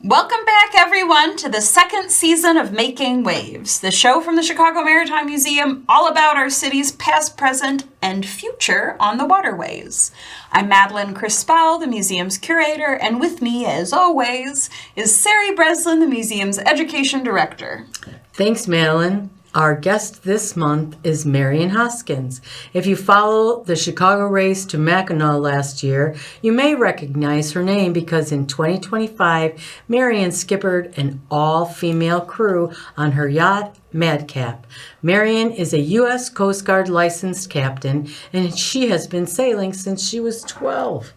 Welcome back, everyone, to the second season of Making Waves, the show from the Chicago Maritime Museum all about our city's past, present, and future on the waterways. I'm Madeline Crispell, the museum's curator, and with me, as always, is Sari Breslin, the museum's education director. Thanks, Madeline. Our guest this month is Marian Hoskins. If you follow the Chicago race to Mackinac last year, you may recognize her name because in 2025, Marian skippered an all-female crew on her yacht, Madcap. Marian is a U.S. Coast Guard licensed captain, and she has been sailing since she was 12.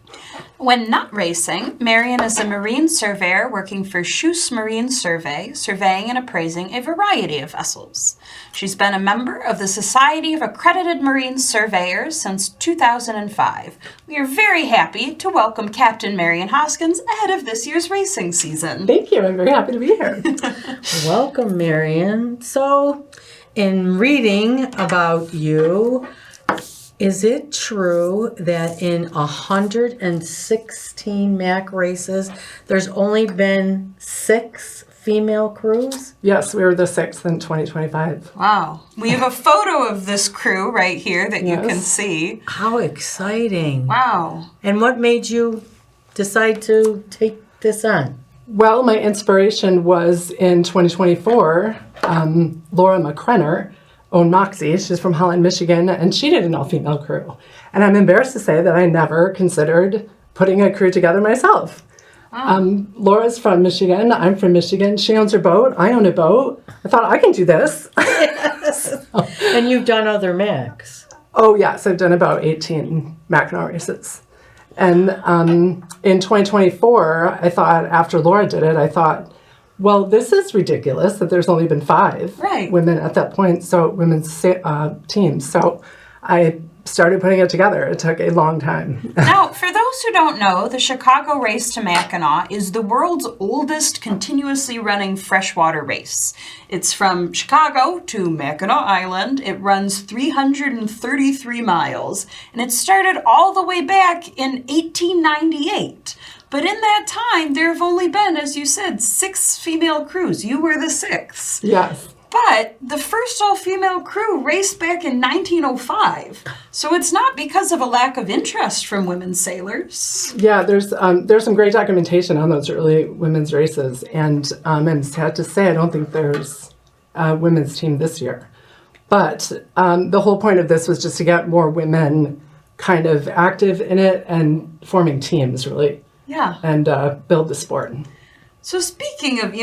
When not racing, Marian is a marine surveyor working for Schuss Marine Survey, surveying and appraising a variety of vessels. She's been a member of the Society of Accredited Marine Surveyors since 2005. We are very happy to welcome Captain Marian Hoskins ahead of this year's racing season. Thank you. I'm very happy to be here. Welcome, Marian. So, in reading about you, is it true that in 116 MAC races, there's only been 6 female crews? Yes, we were the 6th in 2025. Wow. We have a photo of this crew right here that you can see. How exciting. Wow. And what made you decide to take this on? Well, my inspiration was in 2024, Laura McCrenner owned Moxie. She's from Holland, Michigan, and she did an all-female crew. And I'm embarrassed to say that I never considered putting a crew together myself. Oh. Laura's from Michigan. I'm from Michigan. She owns her boat. I own a boat. I thought, I can do this. Yes. And you've done other MACs. Oh, yes. I've done about 18 Mackinac races. And in 2024, I thought, after Laura did it, I thought, well, this is ridiculous that there's only been 5 women at that point, so women's teams. So I started putting it together. It took a long time. Now, for those who don't know, the Chicago Race to Mackinac is the world's oldest continuously running freshwater race. It's from Chicago to Mackinac Island. It runs 333 miles, and it started all the way back in 1898. But in that time, there have only been, as you said, 6 female crews. You were the 6th. Yes. But the first all-female crew raced back in 1905. So it's not because of a lack of interest from women sailors. Yeah, there's some great documentation on those early women's races. And I'm sad to say I don't think there's a women's team this year. But the whole point of this was just to get more women kind of active in it and forming teams, really. Yeah. And build the sport. So speaking of,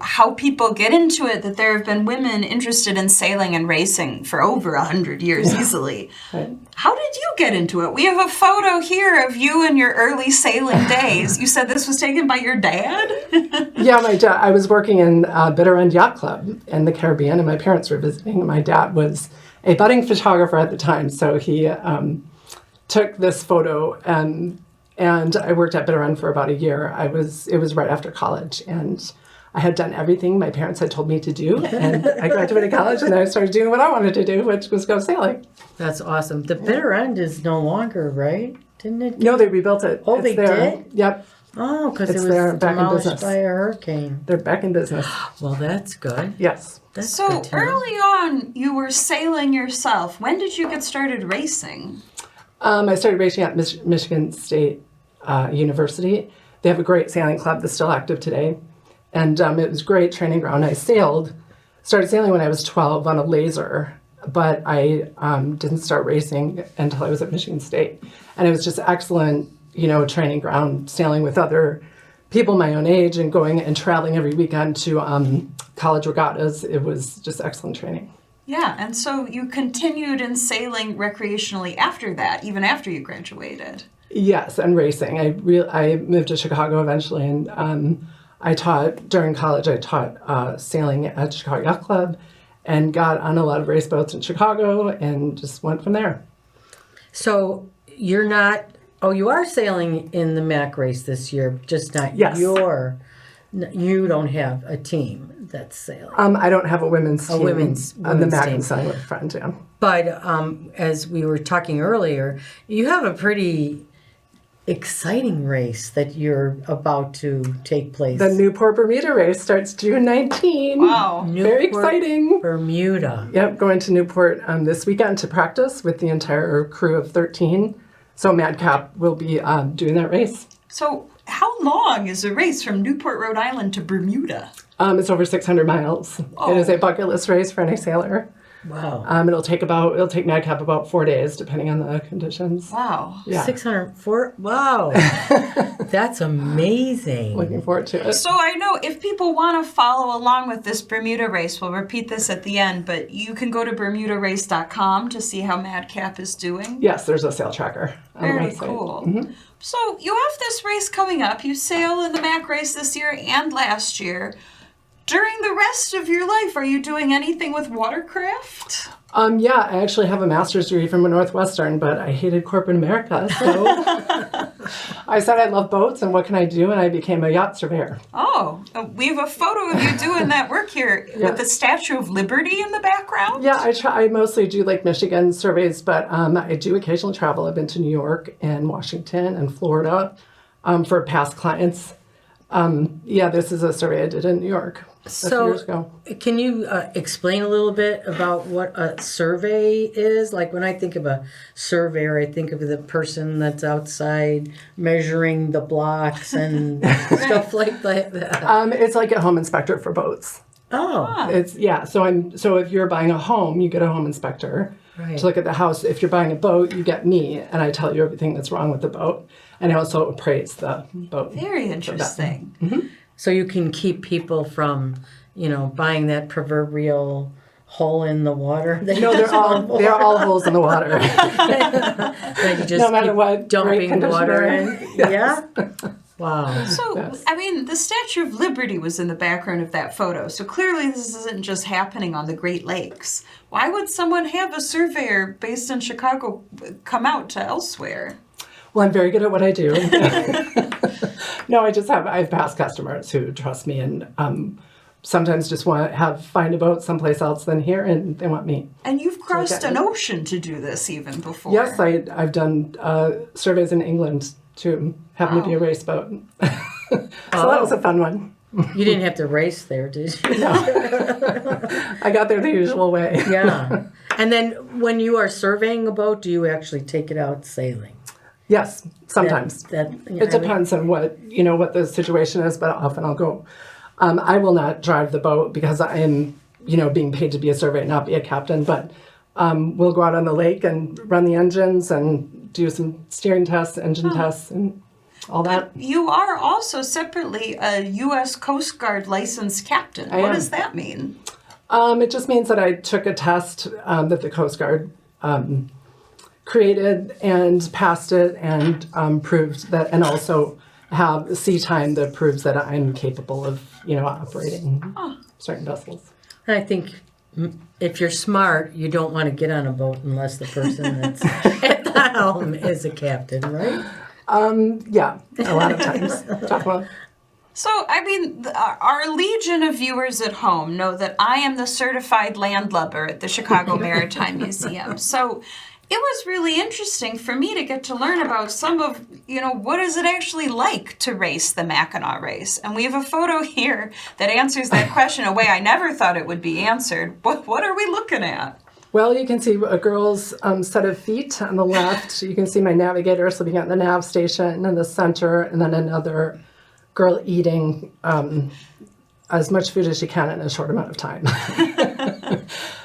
how people get into it, that there have been women interested in sailing and racing for over 100 years easily. Right. How did you get into it? We have a photo here of you in your early sailing days. You said this was taken by your dad? Yeah, my dad. I was working in Bitter End Yacht Club in the Caribbean, and my parents were visiting. And my dad was a budding photographer at the time, so he took this photo and I worked at Bitter End for about a year. It was right after college, and I had done everything my parents had told me to do, and I graduated college, and then I started doing what I wanted to do, which was go sailing. That's awesome. The bitter end is no longer, right? Didn't it? No, they rebuilt it. Oh, It's they there. did? Yep, Oh, because it It's was there, back in demolished business. by a hurricane. they're back in business. Well, that's good. Yes. That's So good to know. early on, you were sailing yourself. When did you get started racing? I started racing at Michigan State University. They have a great sailing club that's still active today. And it was a great training ground. I started sailing when I was 12 on a laser, but I didn't start racing until I was at Michigan State. And it was just excellent, training ground, sailing with other people my own age and going and traveling every weekend to college regattas. It was just excellent training. Yeah, and so you continued in sailing recreationally after that, even after you graduated. Yes, and racing. I moved to Chicago eventually, and during college. I taught sailing at Chicago Yacht Club, and got on a lot of race boats in Chicago, and just went from there. So you're not. Oh, you are sailing in the MAC race this year, just not Yes. You don't have a team that's sailing. I don't have a women's team. women's the team. MAC I'm sailing with a friend. Yeah. But as we were talking earlier, you have a pretty exciting race that you're about to take place. The Newport Bermuda race starts June 19. Wow. Very Newport, exciting. Bermuda. Yep, going to Newport this weekend to practice with the entire crew of 13. So Madcap will be doing that race. So how long is a race from Newport, Rhode Island to Bermuda? It's over 600 miles. Oh. It is a bucket list race for any sailor. Wow. It'll take Madcap about 4 days, depending on the conditions. Wow. Yeah, 604. Wow. That's amazing. looking forward to it. So I know if people want to follow along with this Bermuda race, we'll repeat this at the end, but you can go to bermudarace.com to see how Madcap is doing. Yes, there's a sail tracker on the Very website. cool. So you have this race coming up. You sail in the MAC race this year and last year. During the rest of your life, are you doing anything with watercraft? Yeah, I actually have a master's degree from Northwestern, but I hated corporate America, so I said I love boats, and what can I do? And I became a yacht surveyor. Oh, we have a photo of you doing that work here with the Statue of Liberty in the background. Yeah, I mostly do Lake Michigan surveys, but I do occasionally travel. I've been to New York and Washington and Florida for past clients. This is a survey I did in New York a few years ago. Can you explain a little bit about what a survey is? Like when I think of a surveyor, I think of the person that's outside measuring the blocks and stuff like that. It's like a home inspector for boats. Oh, So if you're buying a home, you get a home inspector Right. to look at the house. If you're buying a boat, you get me, and I tell you everything that's wrong with the boat, and I also appraise the boat. Very interesting. so you can keep people from, buying that proverbial hole in the water. No, they're all holes in the water. That you just No matter keep what, dumping great water in. conditioner. Yeah. Wow. So, Yes. I mean, the Statue of Liberty was in the background of that photo. So clearly this isn't just happening on the Great Lakes. Why would someone have a surveyor based in Chicago come out to elsewhere? Well, I'm very good at what I do. No, I have past customers who trust me and sometimes just want to find a boat someplace else than here, and they want me. And you've crossed at an it. ocean to do this even before. Yes, I've done surveys in England too, having to be a race boat. So that was a fun one. You didn't have to race there, did you? I got there the usual way. Yeah. And then when you are surveying a boat, do you actually take it out sailing? Yes, sometimes. It depends on what the situation is, but often I'll go. I will not drive the boat because I am, being paid to be a surveyor, not be a captain. But we'll go out on the lake and run the engines and do some steering tests, engine tests, and all that. You are also separately a U.S. Coast Guard licensed captain. What am. does that mean? It just means that I took a test that the Coast Guard created and passed it and proved that, and also have sea time that proves that I'm capable of, operating certain vessels. And I think if you're smart, you don't want to get on a boat unless the person that's at the helm is a captain, right? Yeah, a lot of times. Talk about. So, I mean, our legion of viewers at home know that I am the certified landlubber at the Chicago Maritime Museum. So, it was really interesting for me to get to learn about some of, what is it actually like to race the Mackinac race? And we have a photo here that answers that question in a way I never thought it would be answered. What are we looking at? Well, you can see a girl's set of feet on the left. You can see my navigator sitting at the nav station in the center, and then another girl eating as much food as she can in a short amount of time.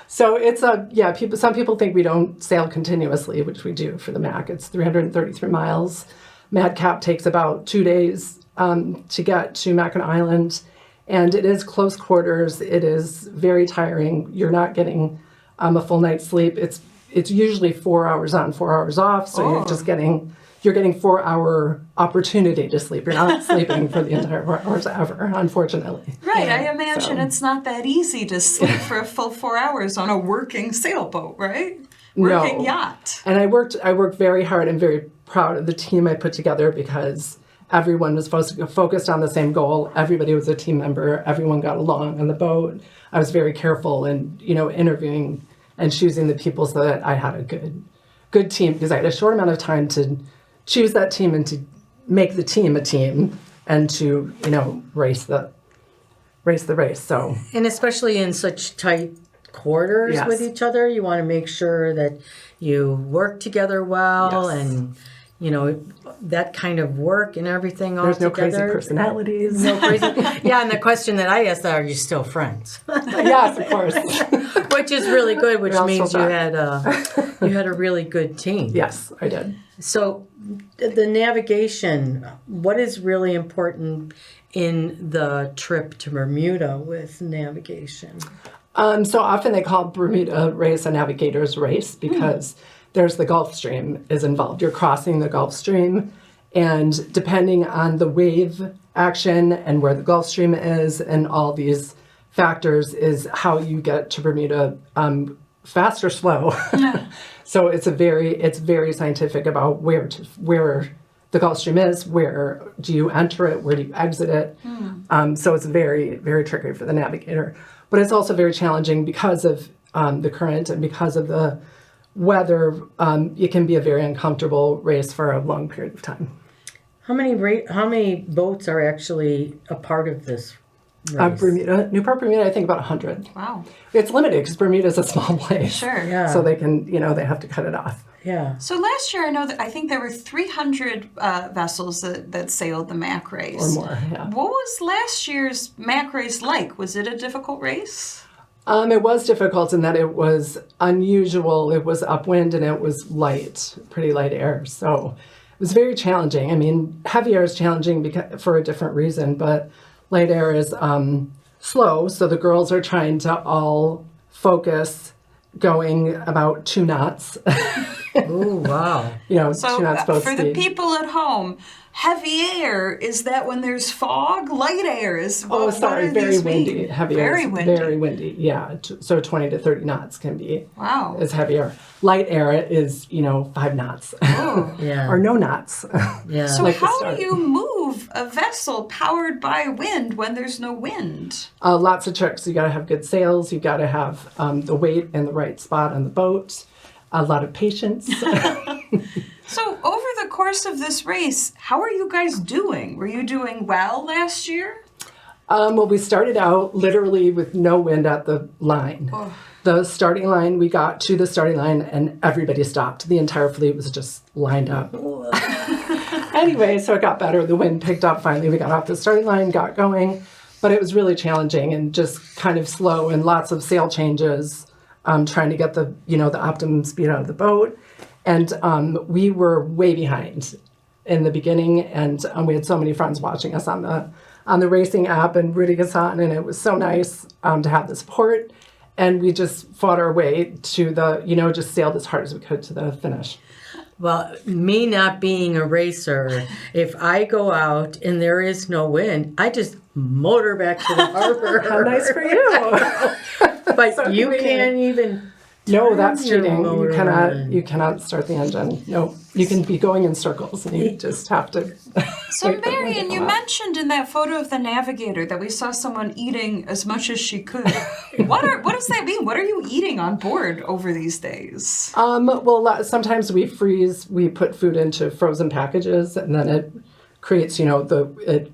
So it's some people think we don't sail continuously, which we do for the Mac. It's 333 miles. Madcap takes about 2 days to get to Mackinac Island, and it is close quarters. It is very tiring. You're not getting a full night's sleep. It's usually 4 hours on, 4 hours off. So you're getting 4 hour opportunity to sleep. You're not sleeping for the entire 4 hours ever, unfortunately. Right. I imagine it's not that easy to sleep for a full 4 hours on a working sailboat, right? Working yacht. And I worked very hard and very proud of the team I put together because everyone was focused on the same goal. Everybody was a team member. Everyone got along on the boat. I was very careful in, interviewing and choosing the people so that I had a good team because I had a short amount of time to choose that team and to make the team a team and to, race the race. So, And especially in such tight quarters Yes. with each other, you want to make sure that you work together well Yes. and, that kind of work and everything all there's no together. crazy personalities. No crazy. Yeah, and the question that I asked, are you still friends? Yes, of course. Which is really good, which We're all means still you had a really good team. Yes, I did. So the navigation, what is really important in the trip to Bermuda with navigation? So often they call Bermuda race a navigator's race because there's the Gulf Stream is involved. You're crossing the Gulf Stream, and depending on the wave action and where the Gulf Stream is and all these factors is how you get to Bermuda fast or slow. So it's very scientific about where the Gulf Stream is, where do you enter it, where do you exit it. So it's very, very tricky for the navigator. But it's also very challenging because of the current and because of the weather. It can be a very uncomfortable race for a long period of time. How many boats are actually a part of this race? Newport, Bermuda, I think about 100. Wow. It's limited because Bermuda is a small place. Sure. Yeah. So they can, they have to cut it off. Yeah. So last year, I think there were 300 vessels that sailed the Mac race. Or more, yeah. What was last year's Mac race like? Was it a difficult race? It was difficult in that it was unusual. It was upwind and it was pretty light air. So it was very challenging. I mean, heavy air is challenging for a different reason, but light air is slow. So the girls are trying to all focus going about 2 knots. Oh, wow. 2 knots boat for speed. the people at home, heavy air, is that when there's fog? Light air is Very windy. Heavy air Very is windy. very windy. Yeah, so 20 to 30 knots can be Wow. is heavy air. Light air is 5 knots Oh. Yeah. or no knots. Yeah. So Like the how start. do you move a vessel powered by wind when there's no wind? Lots of tricks. You got to have good sails. You got to have the weight in the right spot on the boat. A lot of patience. So over the course of this race, how are you guys doing? Were you doing well last year? Well, we started out literally with no wind at the line. Oh. The starting line, we got to the starting line and everybody stopped. The entire fleet was just lined up. Anyway, so it got better. The wind picked up finally. We got off the starting line, got going. But it was really challenging and just kind of slow and lots of sail changes, trying to get the optimum speed out of the boat. And we were way behind in the beginning. And we had so many friends watching us on the racing app and rooting us on. And it was so nice to have the support. And we just fought our way to just sailed as hard as we could to the finish. Well, me not being a racer, if I go out and there is no wind, I just motor back to the harbor. How nice for you. But So you convenient. can't even No, that's your cheating. motor on. You cannot start the engine. No, you can be going in circles, and you just have to. So, wait for the wind to Marian, you come up. mentioned in that photo of the navigator that we saw someone eating as much as she could. What does that mean? What are you eating on board over these days? Well, sometimes we put food into frozen packages, and then it creates, it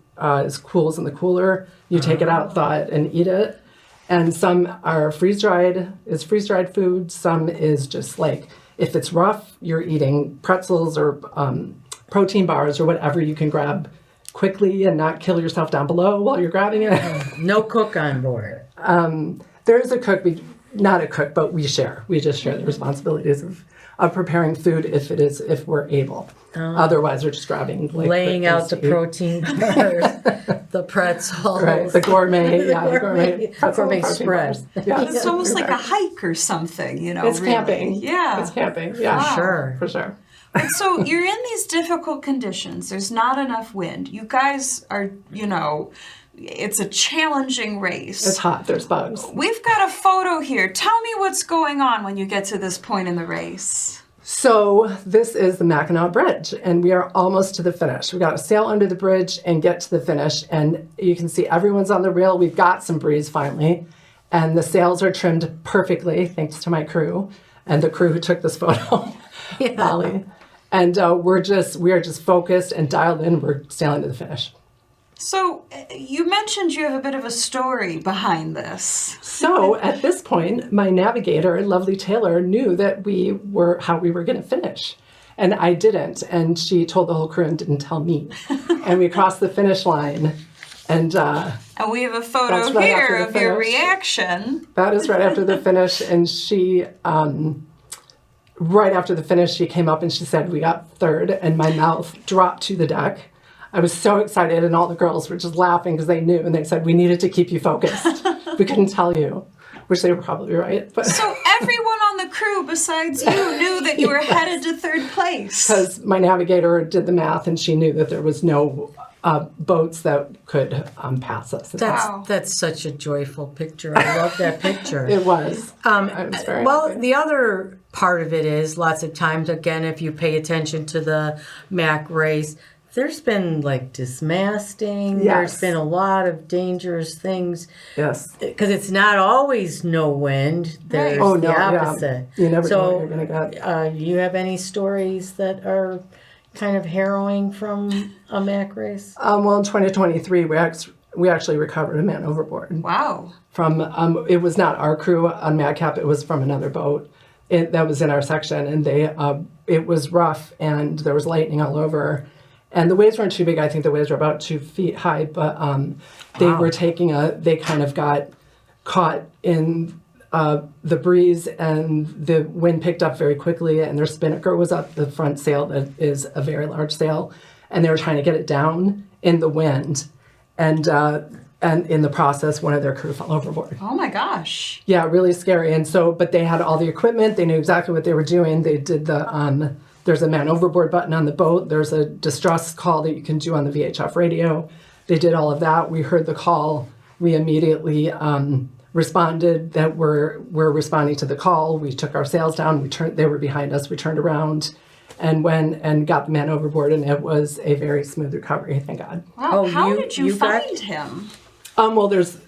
cools in the cooler. You take it out, thaw it, and eat it. And some are freeze-dried food. Some is just like, if it's rough, you're eating pretzels or protein bars or whatever you can grab quickly and not kill yourself down below while you're grabbing it. No cook on board. There is a cook, not a cook, but we share. We just share the responsibilities of preparing food if we're able. Otherwise, we're just grabbing. Laying out the protein bars, the pretzels. Right, the gourmet, the gourmet gourmet protein spread. bars. Yeah. It's almost like a hike or something, It's really. camping. Yeah. It's camping, yeah. Wow. Sure. For sure. So you're in these difficult conditions. There's not enough wind. You guys are, it's a challenging race. It's hot, there's bugs. We've got a photo here. Tell me what's going on when you get to this point in the race. So this is the Mackinac Bridge, and we are almost to the finish. We got to sail under the bridge and get to the finish, and you can see everyone's on the rail. We've got some breeze finally, and the sails are trimmed perfectly, thanks to my crew and the crew who took this photo, Molly. And we are just focused and dialed in. We're sailing to the finish. So you mentioned you have a bit of a story behind this. So at this point, my navigator, Lovely Taylor, knew that how we were going to finish. And I didn't. And she told the whole crew and didn't tell me. And we crossed the finish line. And we have a photo That's right here after of the your finish. reaction. that is right after the finish. And she, right after the finish, she came up and she said, we got third. And my mouth dropped to the deck. I was so excited, and all the girls were just laughing because they knew, and they said, we needed to keep you focused. We couldn't tell you, which they were probably right. But So everyone on the crew besides you knew that you were headed to third place. because my navigator did the math, and she knew that there was no boats that could pass us. Wow. That's such a joyful picture. I love that picture. It was. I was very happy. The other part of it is lots of times, again, if you pay attention to the MAC race, there's been like dismasting. Yes. There's been a lot of dangerous things. Yes. Because it's not always no wind. There's Oh, the no, yeah. opposite. You never know So, what you're going to get. you have any stories that are kind of harrowing from a MAC race? Well, in 2023, we actually recovered a man overboard. Wow. From it was not our crew on Madcap. It was from another boat that was in our section, and it was rough, and there was lightning all over. And the waves weren't too big. I think the waves were about 2 feet high, but they were they kind of got caught in the breeze, and the wind picked up very quickly, and their spinnaker was up the front sail that is a very large sail, and they were trying to get it down in the wind, and in the process, one of their crew fell overboard. Oh my gosh. Yeah, really scary. And so, but they had all the equipment. They knew exactly what they were doing. They did there's a man overboard button on the boat. There's a distress call that you can do on the VHF radio. They did all of that. We heard the call. We immediately responded that we're responding to the call. We took our sails down. They were behind us. We turned around and went and got the man overboard, and it was a very smooth recovery, thank God. Wow. Oh, How you- did you you got- find him? Well, there's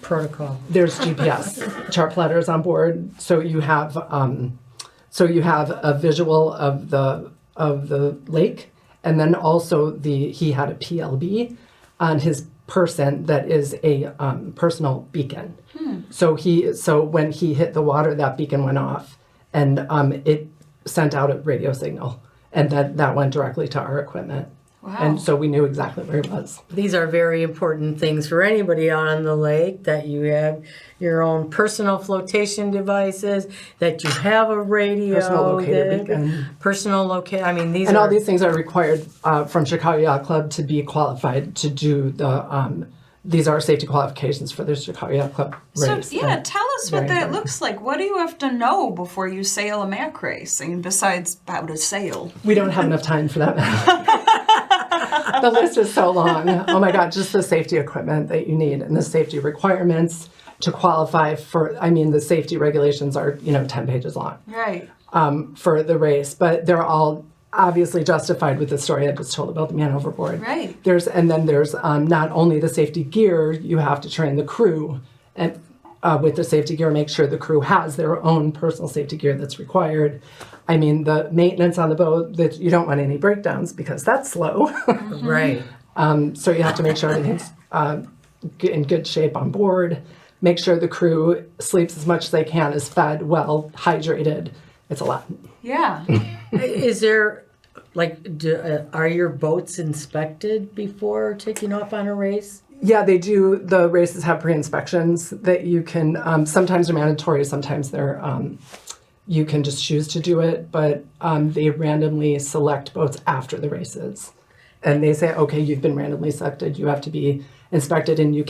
Protocol. There's GPS chart plotters on board, so you have a visual of the lake, and then also he had a PLB on his person that is a personal beacon. So when he hit the water, that beacon went off, and it sent out a radio signal, and that went directly to our equipment. Wow. And so we knew exactly where he was. These are very important things for anybody out on the lake, that you have your own personal flotation devices, that you have a radio. Personal locator that- beacon. Personal locator. I mean, these And are... all these things are required from Chicago Yacht Club to be qualified to do the. These are safety qualifications for the Chicago Yacht Club race. So, yeah, tell us what very that important. looks like. What do you have to know before you sail a MAC race? I mean, besides how to sail. We don't have enough time for that. The list is so long. Oh my God, just the safety equipment that you need and the safety requirements to qualify for, I mean, the safety regulations are, 10 pages long. Right. For the race, but they're all obviously justified with the story I just told about the man overboard. Right. There's not only the safety gear, you have to train the crew and with the safety gear, make sure the crew has their own personal safety gear that's required. I mean, the maintenance on the boat, that you don't want any breakdowns because that's slow. Right. So you have to make sure everything's in good shape on board. Make sure the crew sleeps as much as they can, is fed well, hydrated. It's a lot. Yeah. Is there, are your boats inspected before taking off on a race? Yeah, they do. The races have pre-inspections that you can, sometimes they're mandatory, sometimes they're, you can just choose to do it, but they randomly select boats after the races. And they say, okay, you've been randomly selected, you have to be inspected, and you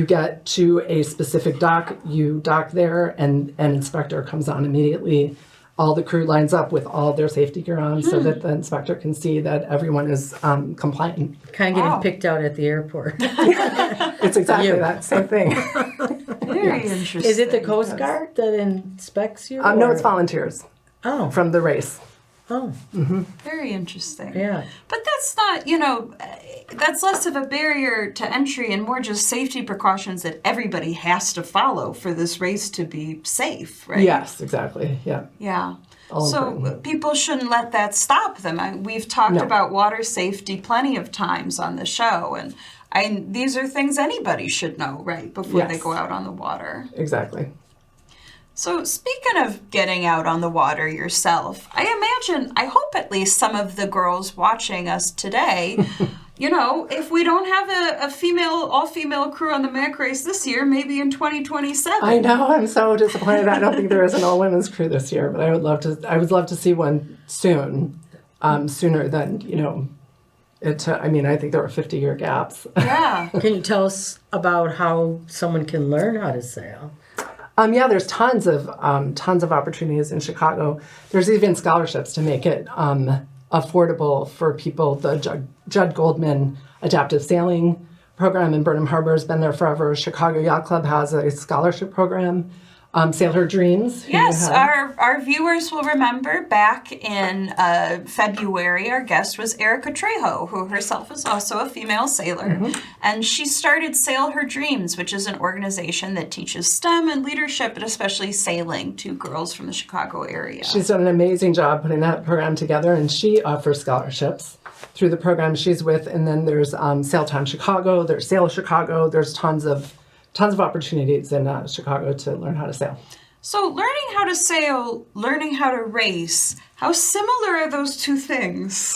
get to a specific dock, you dock there, and an inspector comes on immediately. All the crew lines up with all their safety gear on so that the inspector can see that everyone is compliant. Kind of getting picked out at the airport. It's exactly that same thing. Very interesting. Is it the Coast Guard that inspects you? No, it's volunteers from the race. Oh. Very interesting. Yeah. But that's not, that's less of a barrier to entry and more just safety precautions that everybody has to follow for this race to be safe, right? Yes, exactly. Yeah. Yeah. All So important. people shouldn't let that stop them. We've talked about water safety plenty of times on the show, and these are things anybody should know, right, before they go out on the water. Exactly. So speaking of getting out on the water yourself, I hope at least some of the girls watching us today, if we don't have a all-female crew on the MAC race this year, maybe in 2027. I know, I'm so disappointed. I don't think there is an all-women's crew this year, but I would love to see one soon, sooner than, I think there were 50-year gaps. Yeah. Can you tell us about how someone can learn how to sail? Yeah, there's tons of opportunities in Chicago. There's even scholarships to make it affordable for people. The Judd Goldman Adaptive Sailing Program in Burnham Harbor has been there forever. Chicago Yacht Club has a scholarship program. Sail Her Dreams. Yes, our viewers will remember back in February, our guest was Erica Trejo, who herself is also a female sailor. And she started Sail Her Dreams, which is an organization that teaches STEM and leadership, and especially sailing to girls from the Chicago area. She's done an amazing job putting that program together, and she offers scholarships through the program she's with. And then there's Sail Time Chicago, there's Sail Chicago, there's tons of opportunities in Chicago to learn how to sail. So learning how to sail, learning how to race, how similar are those two things?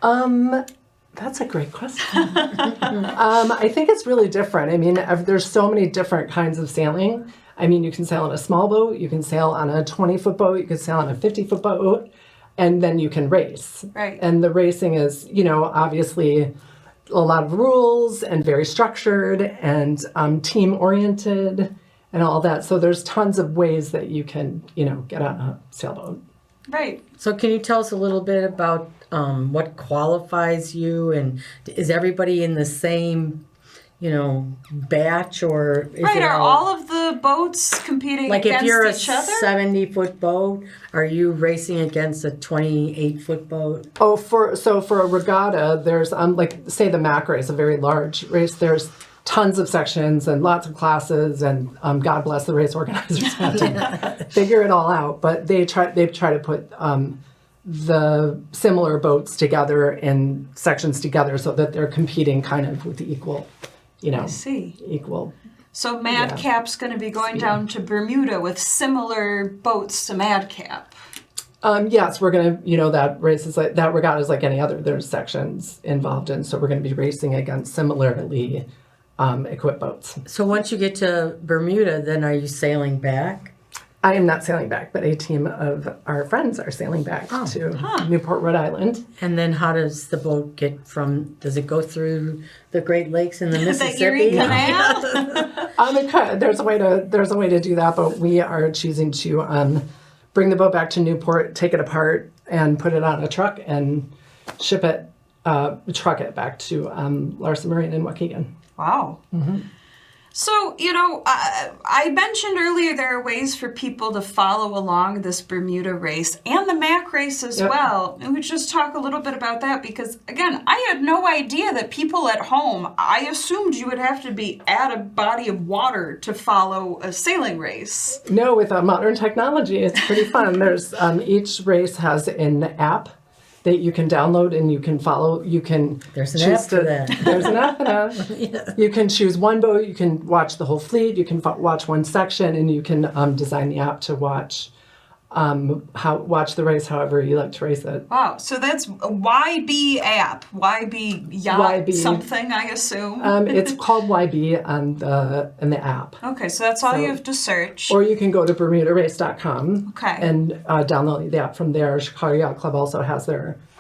That's a great question. I think it's really different. I mean, there's so many different kinds of sailing. I mean, you can sail on a small boat, you can sail on a 20-foot boat, you can sail on a 50-foot boat, and then you can race. Right. And the racing is, obviously a lot of rules and very structured and team-oriented and all that. So there's tons of ways that you can, get on a sailboat. Right. So can you tell us a little bit about what qualifies you, and is everybody in the same, batch, or is Right, it are all of the boats competing like against if you're a each other? 70-foot boat, are you racing against a 28-foot boat? Oh, for a regatta, there's say the MAC race, a very large race. There's tons of sections and lots of classes, and God bless the race organizers have to figure it all out. But they try to put the similar boats together in sections together so that they're competing kind of with the equal, I see. equal. So Madcap's going to be going down to Bermuda with similar boats to Madcap. Yes, we're going to, that race is that regatta is like any other. There's sections involved in, so we're going to be racing against similarly equipped boats. So once you get to Bermuda, then are you sailing back? I am not sailing back, but a team of our friends are sailing back to Newport, Rhode Island. And then how does the boat does it go through the Great Lakes and the The Mississippi? Erie Canal? It could. There's a way to do that, but we are choosing to bring the boat back to Newport, take it apart, and put it on a truck and ship it truck it back to Larson Marine in Waukegan. Wow. So, I mentioned earlier there are ways for people to follow along this Bermuda race and the MAC race as well. And we just talk a little bit about that because, again, I had no idea that people at home, I assumed you would have to be at a body of water to follow a sailing race. No, with modern technology, it's pretty fun. There's each race has an app that you can download and you can follow. You can There's an app for that. There's an app for that. Yeah. You can choose one boat. You can watch the whole fleet. You can watch one section, and you can design the app to watch the race however you like to race it. Wow, so that's YB app, YB yacht YB. Something, I assume. It's called YB on the app. Okay, so that's all you have to search. Or you can go to bermudarace.com Okay. and download the app from there. Chicago Yacht Club also has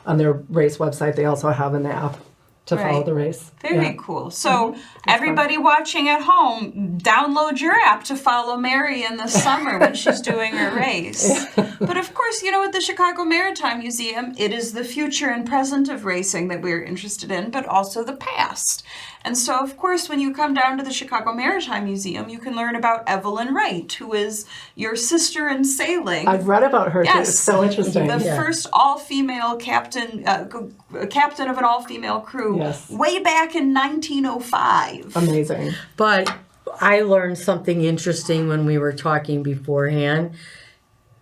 on their race website, they also have an app to follow Right. the race. Very cool. So everybody watching at home, download your app to follow Mary in the summer when she's doing her race. But of course, with the Chicago Maritime Museum, it is the future and present of racing that we're interested in, but also the past. And so, of course, when you come down to the Chicago Maritime Museum, you can learn about Evelyn Wright, who is your sister in sailing. I've read about her too. Yes. It's so interesting. The first all-female captain of an all-female crew, Yes. way back in 1905. Amazing. But I learned something interesting when we were talking beforehand.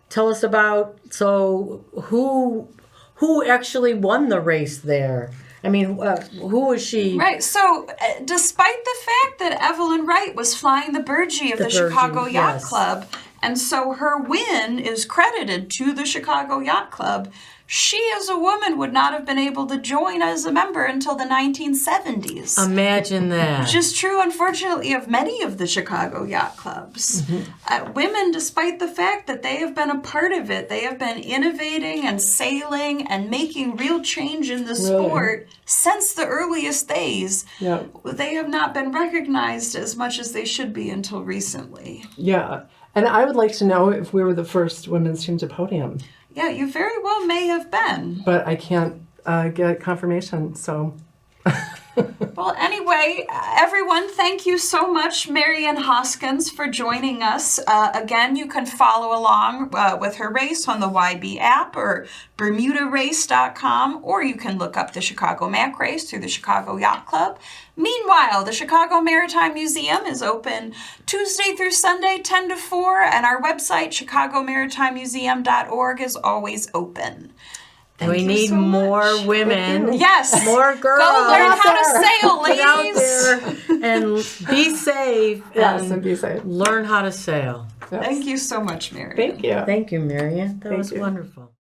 Tell us about, who actually won the race there? I mean, who was she? Right. So, despite the fact that Evelyn Wright was flying the Burgee of the Chicago Yacht yes. Club, and so her win is credited to the Chicago Yacht Club, she as a woman would not have been able to join as a member until the 1970s. Imagine that. Which is true, unfortunately, of many of the Chicago yacht clubs. Women, despite the fact that they have been a part of it, they have been innovating and sailing and making real change in the sport since the earliest days. Yeah. They have not been recognized as much as they should be until recently. Yeah. And I would like to know if we were the first women's team to podium. Yeah, you very well may have been. But I can't get confirmation, so... Well, anyway, everyone, thank you so much, Marian Hoskins, for joining us. Again, you can follow along with her race on the YB app or bermudarace.com, or you can look up the Chicago MAC race through the Chicago Yacht Club. Meanwhile, the Chicago Maritime Museum is open Tuesday through Sunday, 10 to 4, and our website, chicagomaritimmuseum.org, is always open. Thank we you need so more much. women. Yes. More girls. Go learn how to sail, Get out ladies. there and be safe. Yes, and be safe. Learn how to sail. Yes. Thank you so much, Mary. Thank you. Thank you, Marian. That Thank was you. wonderful.